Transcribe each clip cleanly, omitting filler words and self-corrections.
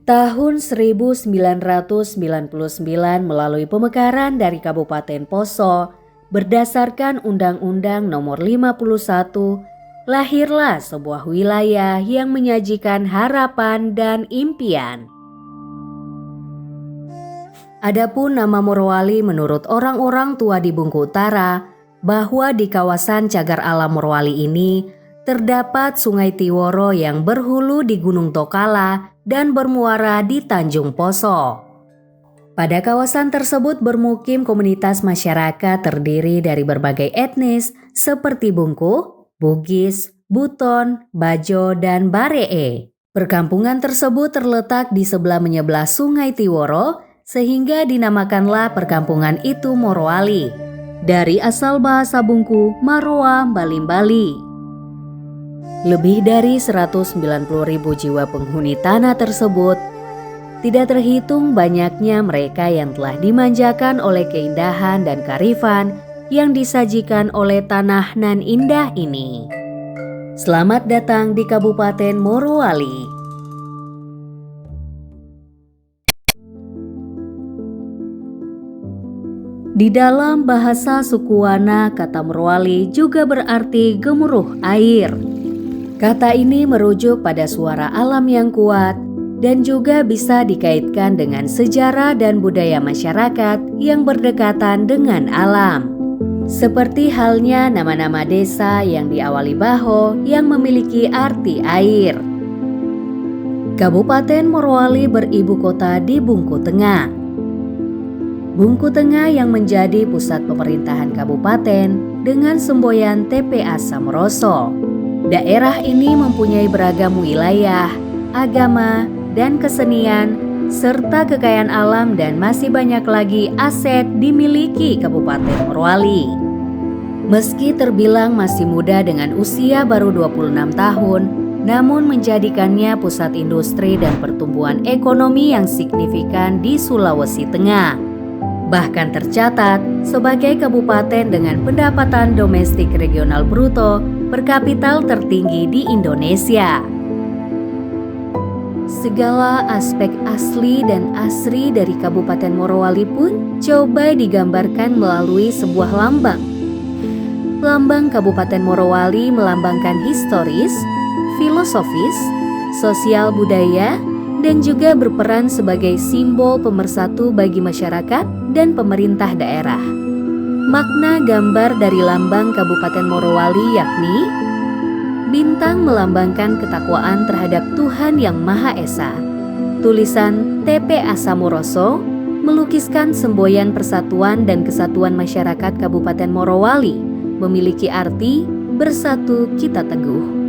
Tahun 1999 melalui pemekaran dari Kabupaten Poso, berdasarkan Undang-Undang Nomor 51, lahirlah sebuah wilayah yang menyajikan harapan dan impian. Adapun nama Morowali menurut orang-orang tua di Bungku Utara, bahwa di kawasan Cagar Alam Morowali ini terdapat Sungai Tiworo yang berhulu di Gunung Tokala dan bermuara di Tanjung Poso. Pada kawasan tersebut bermukim komunitas masyarakat terdiri dari berbagai etnis seperti Bungku, Bugis, Buton, Bajo, dan Baree. Perkampungan tersebut terletak di sebelah menyebelah Sungai Tiworo sehingga dinamakanlah perkampungan itu Morowali. Dari asal bahasa Bungku, Maroa, Balimbali. Lebih dari 190.000 jiwa penghuni tanah tersebut, tidak terhitung banyaknya mereka yang telah dimanjakan oleh keindahan dan kearifan yang disajikan oleh tanah nan indah ini. Selamat datang di Kabupaten Morowali. Di dalam bahasa suku Wana, kata Morowali juga berarti gemuruh air. Kata ini merujuk pada suara alam yang kuat dan juga bisa dikaitkan dengan sejarah dan budaya masyarakat yang berdekatan dengan alam. Seperti halnya nama-nama desa yang diawali baho yang memiliki arti air. Kabupaten Morowali beribu kota di Bungku Tengah. Bungku Tengah yang menjadi pusat pemerintahan kabupaten dengan semboyan TPA Samoroso. Daerah ini mempunyai beragam wilayah, agama, dan kesenian, serta kekayaan alam dan masih banyak lagi aset dimiliki Kabupaten Morowali. Meski terbilang masih muda dengan usia baru 26 tahun, namun menjadikannya pusat industri dan pertumbuhan ekonomi yang signifikan di Sulawesi Tengah. Bahkan tercatat sebagai kabupaten dengan pendapatan domestik regional bruto per kapita tertinggi di Indonesia. Segala aspek asli dan asri dari Kabupaten Morowali pun coba digambarkan melalui sebuah lambang. Lambang Kabupaten Morowali melambangkan historis, filosofis, sosial budaya, dan juga berperan sebagai simbol pemersatu bagi masyarakat dan pemerintah daerah. Makna gambar dari lambang Kabupaten Morowali yakni bintang melambangkan ketakwaan terhadap Tuhan Yang Maha Esa. Tulisan TPA Samoroso melukiskan semboyan persatuan dan kesatuan masyarakat Kabupaten Morowali, memiliki arti bersatu kita teguh.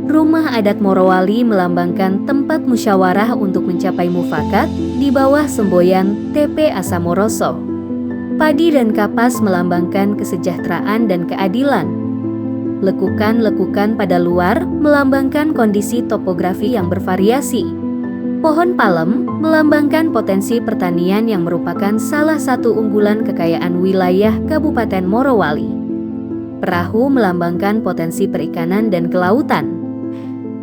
Rumah adat Morowali melambangkan tempat musyawarah untuk mencapai mufakat di bawah semboyan TPA Samoroso. Padi dan kapas melambangkan kesejahteraan dan keadilan. Lekukan-lekukan pada luar melambangkan kondisi topografi yang bervariasi. Pohon palem melambangkan potensi pertanian yang merupakan salah satu unggulan kekayaan wilayah Kabupaten Morowali. Perahu melambangkan potensi perikanan dan kelautan.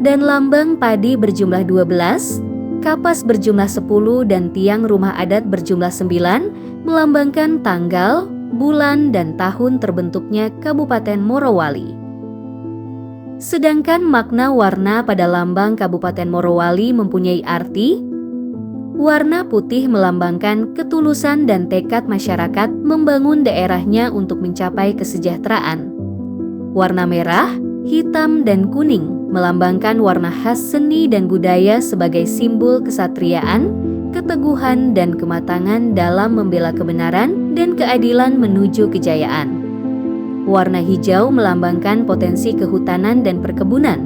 Dan lambang padi berjumlah 12, kapas berjumlah 10, dan tiang rumah adat berjumlah 9 melambangkan tanggal, bulan, dan tahun terbentuknya Kabupaten Morowali. Sedangkan makna warna pada lambang Kabupaten Morowali mempunyai arti. Warna putih melambangkan ketulusan dan tekad masyarakat membangun daerahnya untuk mencapai kesejahteraan. Warna merah, hitam, dan kuning melambangkan warna khas seni dan budaya sebagai simbol kesatriaan, keteguhan, dan kematangan dalam membela kebenaran dan keadilan menuju kejayaan. Warna hijau melambangkan potensi kehutanan dan perkebunan.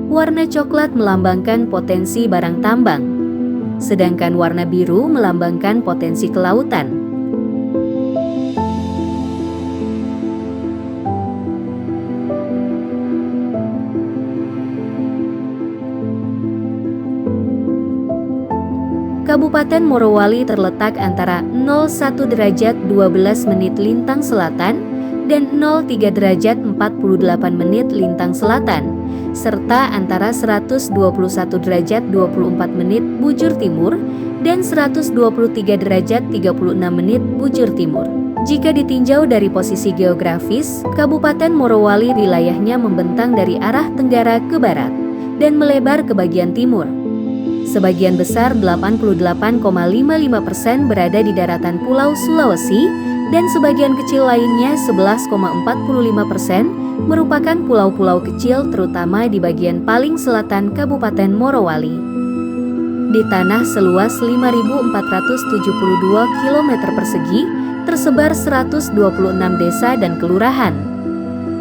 Warna coklat melambangkan potensi barang tambang. Sedangkan warna biru melambangkan potensi kelautan. Kabupaten Morowali terletak antara 01 derajat 12 menit lintang selatan dan 03 derajat 48 menit lintang selatan serta antara 121 derajat 24 menit bujur timur dan 123 derajat 36 menit bujur timur. Jika ditinjau dari posisi geografis, Kabupaten Morowali wilayahnya membentang dari arah tenggara ke barat dan melebar ke bagian timur. Sebagian besar 88,55% berada di daratan Pulau Sulawesi dan sebagian kecil lainnya 11,45% merupakan pulau-pulau kecil terutama di bagian paling selatan Kabupaten Morowali. Di tanah seluas 5.472 km persegi tersebar 126 desa dan kelurahan.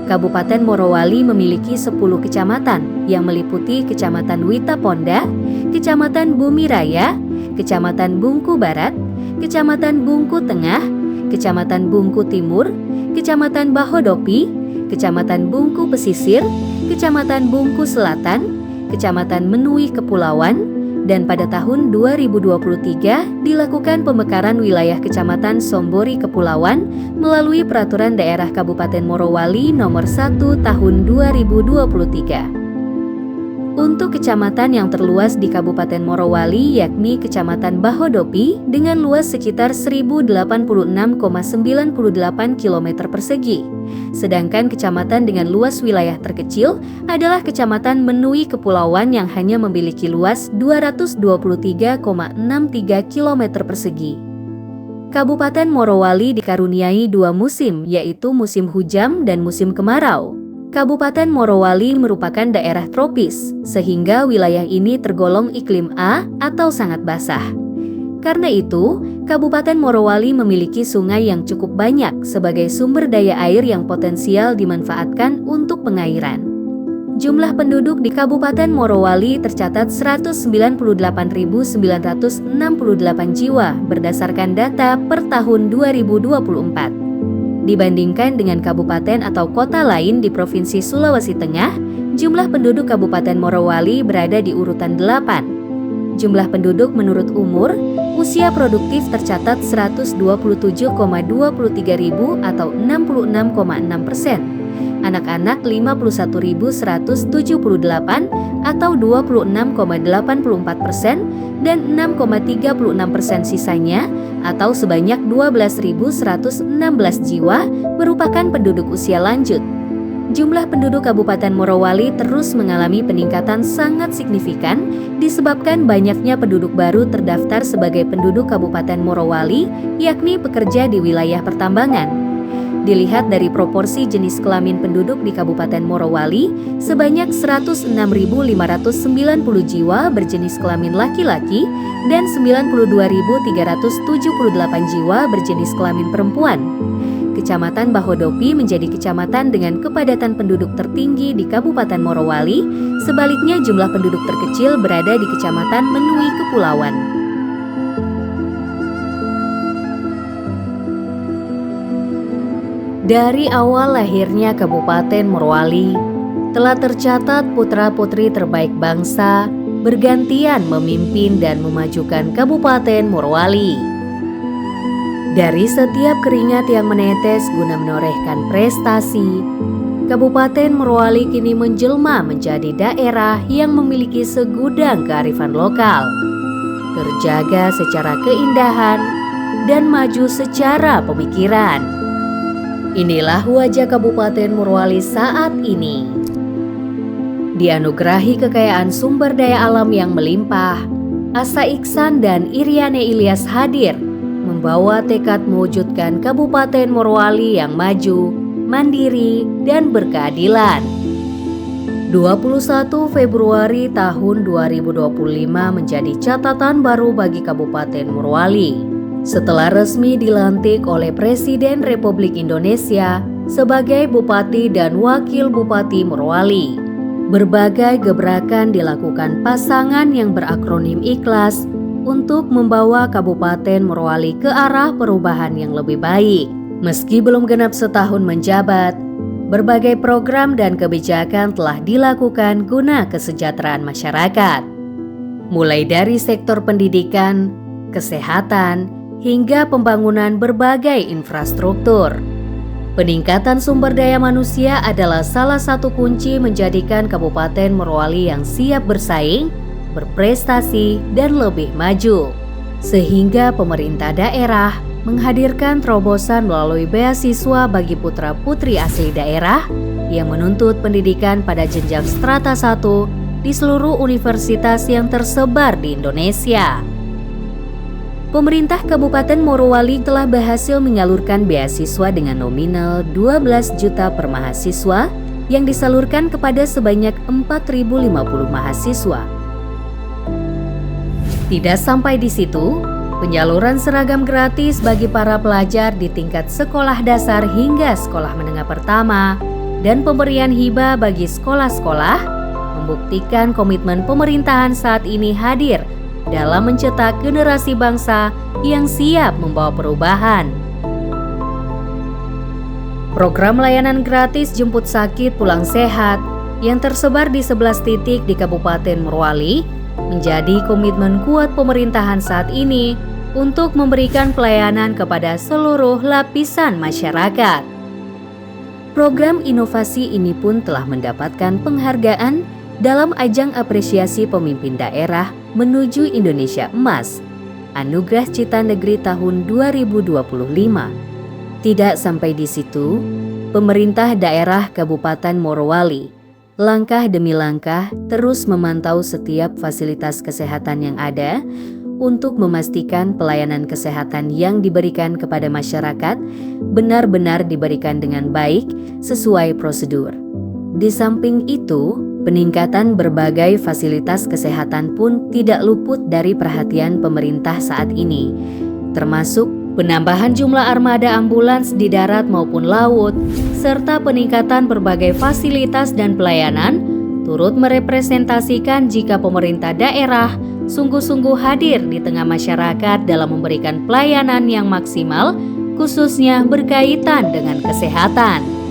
Kabupaten Morowali memiliki 10 kecamatan yang meliputi Kecamatan Witaponda, Kecamatan Bumi Raya, Kecamatan Bungku Barat, Kecamatan Bungku Tengah, Kecamatan Bungku Timur, Kecamatan Bahodopi, Kecamatan Bungku Pesisir, Kecamatan Bungku Selatan, Kecamatan Menui Kepulauan, dan pada tahun 2023 dilakukan pemekaran wilayah Kecamatan Sombori Kepulauan melalui Peraturan Daerah Kabupaten Morowali Nomor 1 Tahun 2023. Untuk kecamatan yang terluas di Kabupaten Morowali yakni Kecamatan Bahodopi dengan luas sekitar 1086,98 km persegi. Sedangkan kecamatan dengan luas wilayah terkecil adalah Kecamatan Menui Kepulauan yang hanya memiliki luas 223,63 km persegi. Kabupaten Morowali dikaruniai 2 musim, yaitu musim hujan dan musim kemarau. Kabupaten Morowali merupakan daerah tropis, sehingga wilayah ini tergolong iklim A atau sangat basah. Karena itu, Kabupaten Morowali memiliki sungai yang cukup banyak sebagai sumber daya air yang potensial dimanfaatkan untuk pengairan. Jumlah penduduk di Kabupaten Morowali tercatat 198.968 jiwa berdasarkan data per tahun 2024. Dibandingkan dengan kabupaten atau kota lain di Provinsi Sulawesi Tengah, jumlah penduduk Kabupaten Morowali berada di urutan 8. Jumlah penduduk menurut umur, usia produktif tercatat 127,23 ribu atau 66,6%. Anak-anak 51.178 atau 26,84% dan 6,36% sisanya atau sebanyak 12.116 jiwa merupakan penduduk usia lanjut. Jumlah penduduk Kabupaten Morowali terus mengalami peningkatan sangat signifikan disebabkan banyaknya penduduk baru terdaftar sebagai penduduk Kabupaten Morowali, yakni pekerja di wilayah pertambangan. Dilihat dari proporsi jenis kelamin penduduk di Kabupaten Morowali, sebanyak 106.590 jiwa berjenis kelamin laki-laki dan 92.378 jiwa berjenis kelamin perempuan. Kecamatan Bahodopi menjadi kecamatan dengan kepadatan penduduk tertinggi di Kabupaten Morowali, sebaliknya jumlah penduduk terkecil berada di Kecamatan Menui Kepulauan. Dari awal lahirnya Kabupaten Morowali, telah tercatat putra-putri terbaik bangsa bergantian memimpin dan memajukan Kabupaten Morowali. Dari setiap keringat yang menetes guna menorehkan prestasi, Kabupaten Morowali kini menjelma menjadi daerah yang memiliki segudang kearifan lokal, terjaga secara keindahan, dan maju secara pemikiran. Inilah wajah Kabupaten Morowali saat ini. Dianugerahi kekayaan sumber daya alam yang melimpah, Asa Iksan dan Iriane Ilyas hadir, membawa tekad mewujudkan Kabupaten Morowali yang maju, mandiri, dan berkeadilan. 21 Februari tahun 2025 menjadi catatan baru bagi Kabupaten Morowali. Setelah resmi dilantik oleh Presiden Republik Indonesia sebagai Bupati dan Wakil Bupati Morowali, berbagai gebrakan dilakukan pasangan yang berakronim IKHLAS untuk membawa Kabupaten Morowali ke arah perubahan yang lebih baik. Meski belum genap setahun menjabat, berbagai program dan kebijakan telah dilakukan guna kesejahteraan masyarakat. Mulai dari sektor pendidikan, kesehatan, hingga pembangunan berbagai infrastruktur. Peningkatan sumber daya manusia adalah salah satu kunci menjadikan Kabupaten Morowali yang siap bersaing, berprestasi, dan lebih maju. Sehingga pemerintah daerah menghadirkan terobosan melalui beasiswa bagi putra-putri asli daerah yang menuntut pendidikan pada jenjang strata 1 di seluruh universitas yang tersebar di Indonesia. Pemerintah Kabupaten Morowali telah berhasil menyalurkan beasiswa dengan nominal 12 juta per mahasiswa yang disalurkan kepada sebanyak 4.050 mahasiswa. Tidak sampai di situ, penyaluran seragam gratis bagi para pelajar di tingkat sekolah dasar hingga sekolah menengah pertama dan pemberian hibah bagi sekolah-sekolah membuktikan komitmen pemerintahan saat ini hadir dalam mencetak generasi bangsa yang siap membawa perubahan. Program layanan gratis jemput sakit pulang sehat yang tersebar di 11 titik di Kabupaten Morowali menjadi komitmen kuat pemerintahan saat ini untuk memberikan pelayanan kepada seluruh lapisan masyarakat. Program inovasi ini pun telah mendapatkan penghargaan dalam ajang apresiasi pemimpin daerah menuju Indonesia Emas, Anugerah Cita Negeri tahun 2025. Tidak sampai di situ, pemerintah daerah Kabupaten Morowali langkah demi langkah terus memantau setiap fasilitas kesehatan yang ada untuk memastikan pelayanan kesehatan yang diberikan kepada masyarakat benar-benar diberikan dengan baik sesuai prosedur. Di samping itu, peningkatan berbagai fasilitas kesehatan pun tidak luput dari perhatian pemerintah saat ini, termasuk penambahan jumlah armada ambulans di darat maupun laut, serta peningkatan berbagai fasilitas dan pelayanan, turut merepresentasikan jika pemerintah daerah sungguh-sungguh hadir di tengah masyarakat dalam memberikan pelayanan yang maksimal, khususnya berkaitan dengan kesehatan.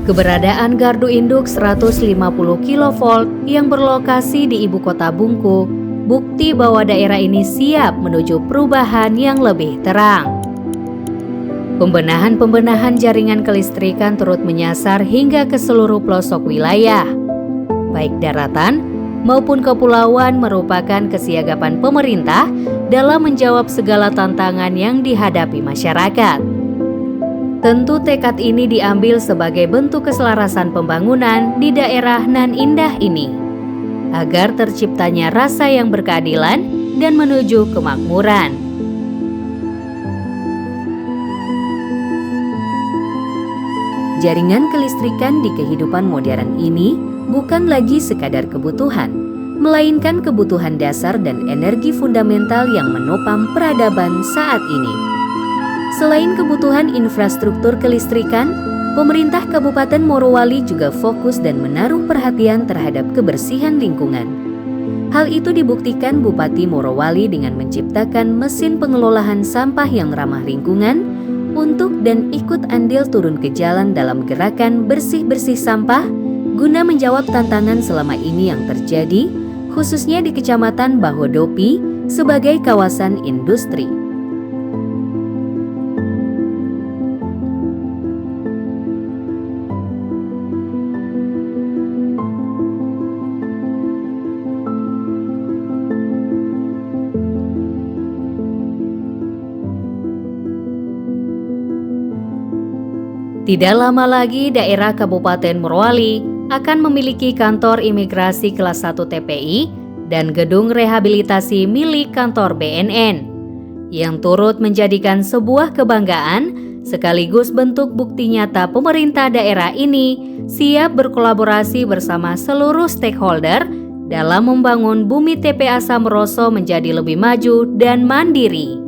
Keberadaan gardu induk 150 kV yang berlokasi di ibu kota Bungku, bukti bahwa daerah ini siap menuju perubahan yang lebih terang. Pembenahan jaringan kelistrikan turut menyasar hingga ke seluruh pelosok wilayah, baik daratan maupun kepulauan merupakan kesiagapan pemerintah dalam menjawab segala tantangan yang dihadapi masyarakat. Tentu tekad ini diambil sebagai bentuk keselarasan pembangunan di daerah nan indah ini, agar terciptanya rasa yang berkeadilan dan menuju kemakmuran. Jaringan kelistrikan di kehidupan modern ini bukan lagi sekadar kebutuhan, melainkan kebutuhan dasar dan energi fundamental yang menopang peradaban saat ini. Selain kebutuhan infrastruktur kelistrikan, pemerintah Kabupaten Morowali juga fokus dan menaruh perhatian terhadap kebersihan lingkungan. Hal itu dibuktikan Bupati Morowali dengan menciptakan mesin pengelolaan sampah yang ramah lingkungan untuk dan ikut andil turun ke jalan dalam gerakan bersih-bersih sampah guna menjawab tantangan selama ini yang terjadi, khususnya di Kecamatan Bahodopi sebagai kawasan industri. Tidak lama lagi daerah Kabupaten Morowali akan memiliki kantor imigrasi kelas 1 TPI dan gedung rehabilitasi milik kantor BNN, yang turut menjadikan sebuah kebanggaan sekaligus bentuk bukti nyata pemerintah daerah ini siap berkolaborasi bersama seluruh stakeholder dalam membangun Bumi TPA Samroso menjadi lebih maju dan mandiri.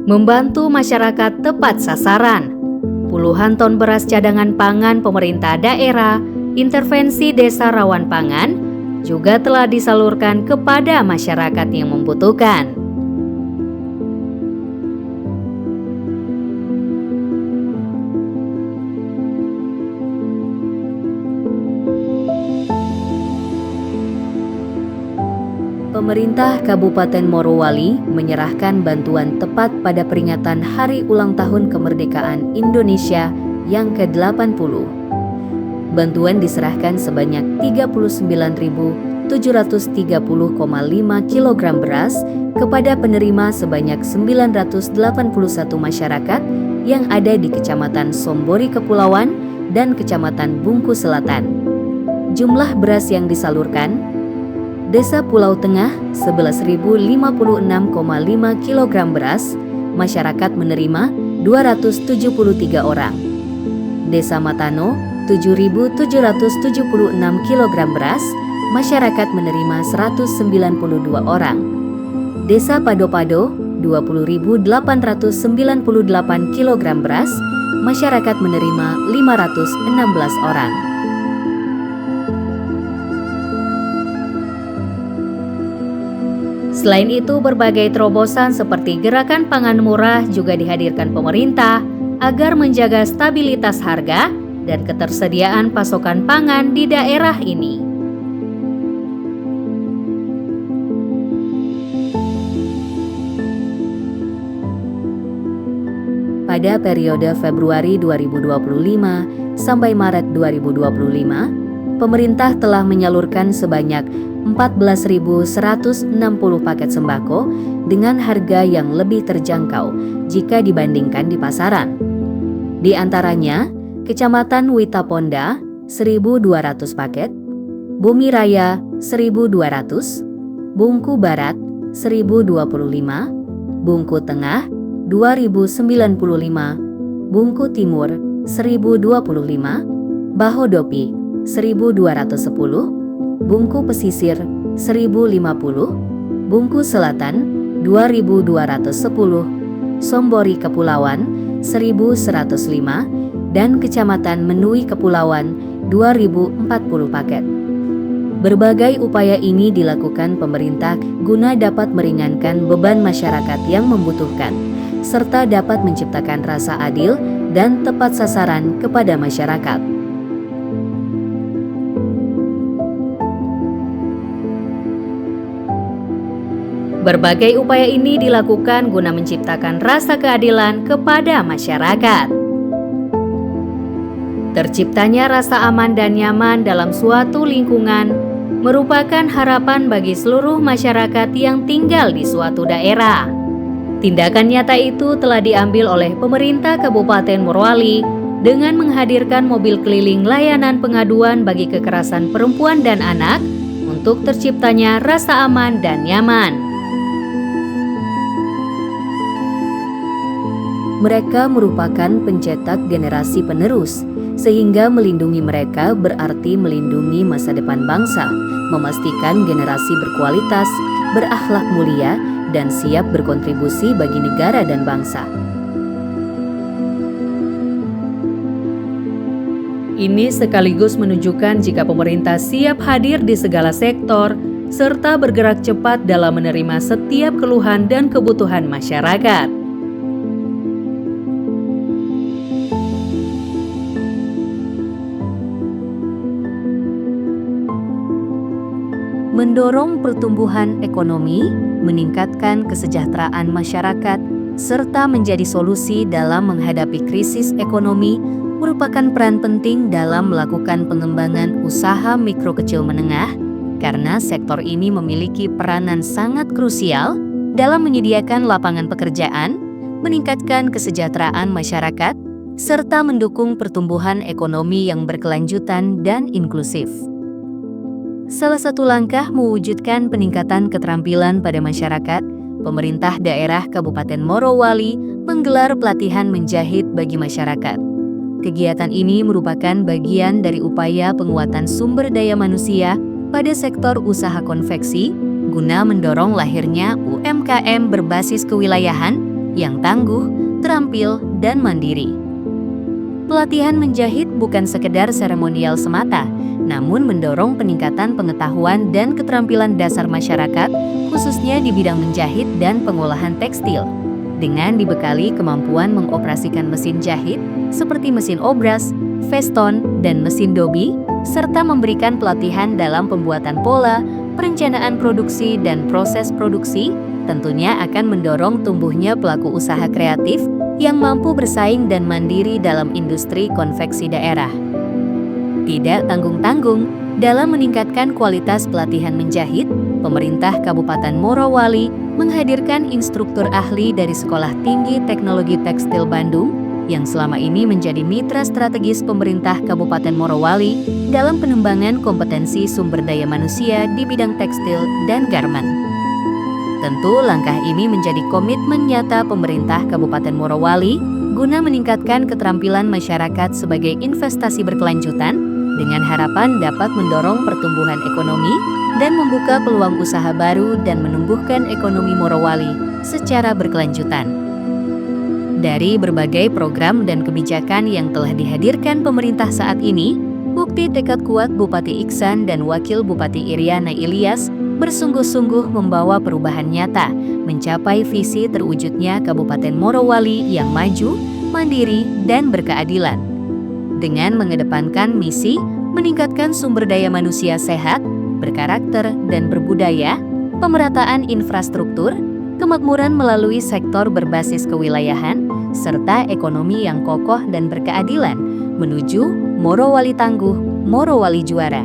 Membantu masyarakat tepat sasaran. Puluhan ton beras cadangan pangan pemerintah daerah, intervensi desa rawan pangan, juga telah disalurkan kepada masyarakat yang membutuhkan. Pemerintah Kabupaten Morowali menyerahkan bantuan tepat pada peringatan Hari Ulang Tahun Kemerdekaan Indonesia yang ke-80. Bantuan diserahkan sebanyak 39.730,5 kg beras kepada penerima sebanyak 981 masyarakat yang ada di Kecamatan Sombori Kepulauan dan Kecamatan Bungku Selatan. Jumlah beras yang disalurkan: Desa Pulau Tengah 11.056,5 kg beras, masyarakat menerima 273 orang. Desa Matano 7.776 kg beras, masyarakat menerima 192 orang. Desa Pado-Pado 20.898 kg beras, masyarakat menerima 516 orang. Selain itu, berbagai terobosan seperti gerakan pangan murah juga dihadirkan pemerintah agar menjaga stabilitas harga dan ketersediaan pasokan pangan di daerah ini. Pada periode Februari 2025 sampai Maret 2025, pemerintah telah menyalurkan sebanyak 14.160 paket sembako dengan harga yang lebih terjangkau jika dibandingkan di pasaran. Di antaranya, Kecamatan Witaponda 1.200 paket, Bumi Raya 1.200, Bungku Barat 1.025, Bungku Tengah 2.095, Bungku Timur 1.025, Bahodopi 1.210, Bungku Pesisir 1.050, Bungku Selatan 2.210, Sombori Kepulauan 1.105, dan Kecamatan Menui Kepulauan 2.040 paket. Berbagai upaya ini dilakukan pemerintah guna dapat meringankan beban masyarakat yang membutuhkan, serta dapat menciptakan rasa adil dan tepat sasaran kepada masyarakat. Berbagai upaya ini dilakukan guna menciptakan rasa keadilan kepada masyarakat. Terciptanya rasa aman dan nyaman dalam suatu lingkungan merupakan harapan bagi seluruh masyarakat yang tinggal di suatu daerah. Tindakan nyata itu telah diambil oleh pemerintah Kabupaten Morowali dengan menghadirkan mobil keliling layanan pengaduan bagi kekerasan perempuan dan anak untuk terciptanya rasa aman dan nyaman. Mereka merupakan pencetak generasi penerus, sehingga melindungi mereka berarti melindungi masa depan bangsa, memastikan generasi berkualitas, berakhlak mulia, dan siap berkontribusi bagi negara dan bangsa. Ini sekaligus menunjukkan jika pemerintah siap hadir di segala sektor, serta bergerak cepat dalam menerima setiap keluhan dan kebutuhan masyarakat. Mendorong pertumbuhan ekonomi, meningkatkan kesejahteraan masyarakat, serta menjadi solusi dalam menghadapi krisis ekonomi merupakan peran penting dalam melakukan pengembangan usaha mikro kecil menengah, karena sektor ini memiliki peranan sangat krusial dalam menyediakan lapangan pekerjaan, meningkatkan kesejahteraan masyarakat, serta mendukung pertumbuhan ekonomi yang berkelanjutan dan inklusif. Salah satu langkah mewujudkan peningkatan keterampilan pada masyarakat, pemerintah daerah Kabupaten Morowali menggelar pelatihan menjahit bagi masyarakat. Kegiatan ini merupakan bagian dari upaya penguatan sumber daya manusia pada sektor usaha konveksi, guna mendorong lahirnya UMKM berbasis kewilayahan yang tangguh, terampil, dan mandiri. Pelatihan menjahit bukan sekedar seremonial semata, namun mendorong peningkatan pengetahuan dan keterampilan dasar masyarakat, khususnya di bidang menjahit dan pengolahan tekstil. Dengan dibekali kemampuan mengoperasikan mesin jahit seperti mesin obras, veston, dan mesin dobi, serta memberikan pelatihan dalam pembuatan pola, perencanaan produksi, dan proses produksi tentunya akan mendorong tumbuhnya pelaku usaha kreatif yang mampu bersaing dan mandiri dalam industri konveksi daerah. Tidak tanggung-tanggung, dalam meningkatkan kualitas pelatihan menjahit, pemerintah Kabupaten Morowali menghadirkan instruktur ahli dari Sekolah Tinggi Teknologi Tekstil Bandung yang selama ini menjadi mitra strategis pemerintah Kabupaten Morowali dalam pengembangan kompetensi sumber daya manusia di bidang tekstil dan garmen. Tentu langkah ini menjadi komitmen nyata pemerintah Kabupaten Morowali guna meningkatkan keterampilan masyarakat sebagai investasi berkelanjutan dengan harapan dapat mendorong pertumbuhan ekonomi dan membuka peluang usaha baru dan menumbuhkan ekonomi Morowali secara berkelanjutan. Dari berbagai program dan kebijakan yang telah dihadirkan pemerintah saat ini, bukti tekad kuat Bupati Iksan dan Wakil Bupati Iriana Ilyas bersungguh-sungguh membawa perubahan nyata mencapai visi terwujudnya Kabupaten Morowali yang maju, mandiri, dan berkeadilan. Dengan mengedepankan misi meningkatkan sumber daya manusia sehat, berkarakter, dan berbudaya, pemerataan infrastruktur, kemakmuran melalui sektor berbasis kewilayahan, serta ekonomi yang kokoh dan berkeadilan, menuju Morowali Tangguh, Morowali Juara.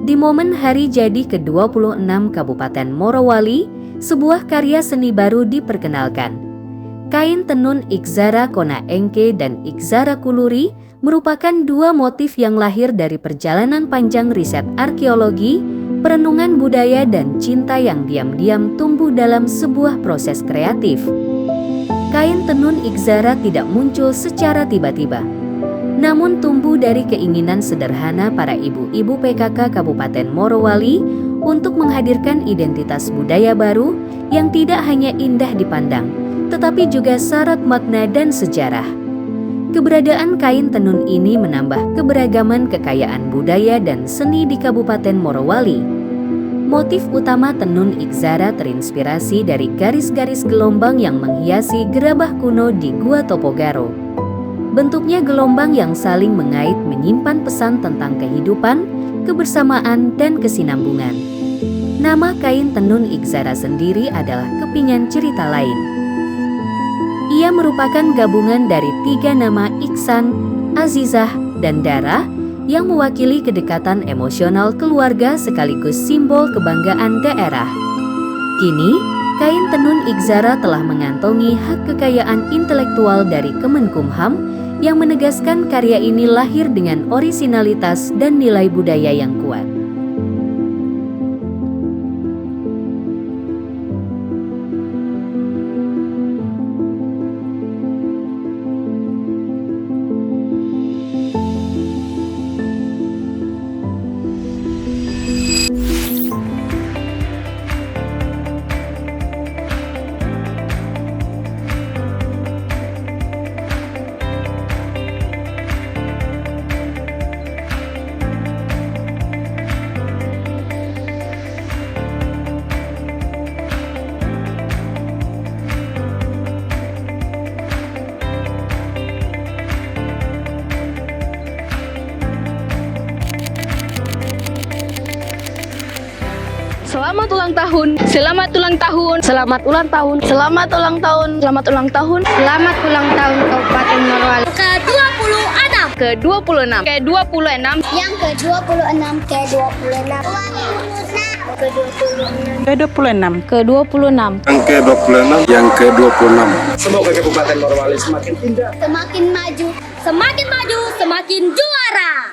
Di momen hari jadi ke-26 Kabupaten Morowali, sebuah karya seni baru diperkenalkan. Kain tenun Ikzara Kona Engke dan Ikzara Kuluri merupakan dua motif yang lahir dari perjalanan panjang riset arkeologi, perenungan budaya, dan cinta yang diam-diam tumbuh dalam sebuah proses kreatif. Kain tenun Ikzara tidak muncul secara tiba-tiba, namun tumbuh dari keinginan sederhana para ibu-ibu PKK Kabupaten Morowali untuk menghadirkan identitas budaya baru yang tidak hanya indah dipandang, tetapi juga syarat makna dan sejarah. Keberadaan kain tenun ini menambah keberagaman kekayaan budaya dan seni di Kabupaten Morowali. Motif utama tenun Ikzara terinspirasi dari garis-garis gelombang yang menghiasi gerabah kuno di Gua Topogaro. Bentuknya gelombang yang saling mengait menyimpan pesan tentang kehidupan, kebersamaan, dan kesinambungan. Nama kain tenun Ikzara sendiri adalah kepingan cerita lain. Ia merupakan gabungan dari 3 nama Iksan, Azizah, dan Dara yang mewakili kedekatan emosional keluarga sekaligus simbol kebanggaan daerah. Kini, kain tenun Ikzara telah mengantongi hak kekayaan intelektual dari Kemenkumham yang menegaskan karya ini lahir dengan orisinalitas dan nilai budaya yang kuat. Selamat ulang tahun, selamat ulang tahun, selamat ulang tahun, selamat ulang tahun, selamat ulang tahun, Selamat ulang tahun Kabupaten Morowali ke-26, ke-26, yang ke-26, ke-26, ke-26, yang ke-26. Semoga Kabupaten Morowali semakin indah, semakin maju, semakin maju, semakin juara.